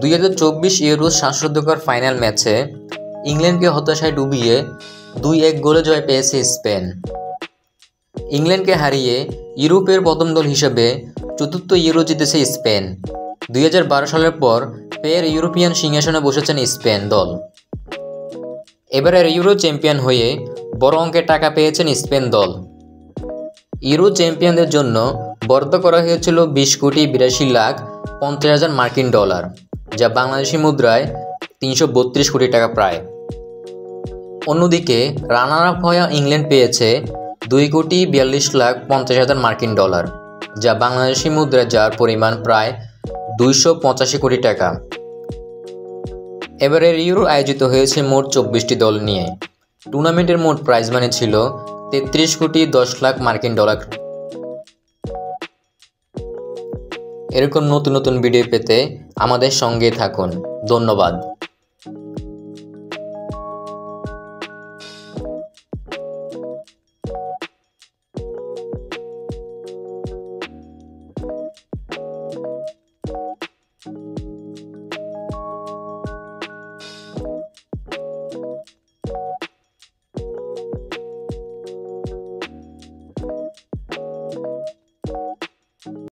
2024 euro শ্বাসরুদ্ধকর final ম্যাচে ইংল্যান্ডকে হতাশায় ডুবিয়ে 2-1 গোলে জয় পেয়েছে স্পেন। ইংল্যান্ডকে হারিয়ে ইউরোপের প্রথম দল হিসেবে চতুর্থ ইউরো জিতেছে স্পেন। 2012 সালের পর ফের ইউরোপিয়ান সিংহাসনে বসেছেন স্পেন দল। এবারের ইউরো চ্যাম্পিয়ন হয়ে বড় অঙ্কের টাকা পেয়েছেন স্পেন দল। ইউরো চ্যাম্পিয়নদের জন্য বরাদ্দ করা হয়েছিল 20,82,50,000 মার্কিন ডলার, যা বাংলাদেশি মুদ্রায় 332 কোটি টাকা প্রায়। অন্যদিকে রানার আপ হওয়া ইংল্যান্ড পেয়েছে 2,42,50,000 মার্কিন ডলার, যা বাংলাদেশি মুদ্রায় যার পরিমাণ প্রায় 285 কোটি টাকা। এবারের ইউরো আয়োজিত হয়েছে মোট 24টি দল নিয়ে। টুর্নামেন্টের মোট প্রাইজ মানি ছিল 33,10,00,000 মার্কিন ডলার। এরকম নতুন নতুন ভিডিও পেতে আমাদের সঙ্গে থাকুন। ধন্যবাদ।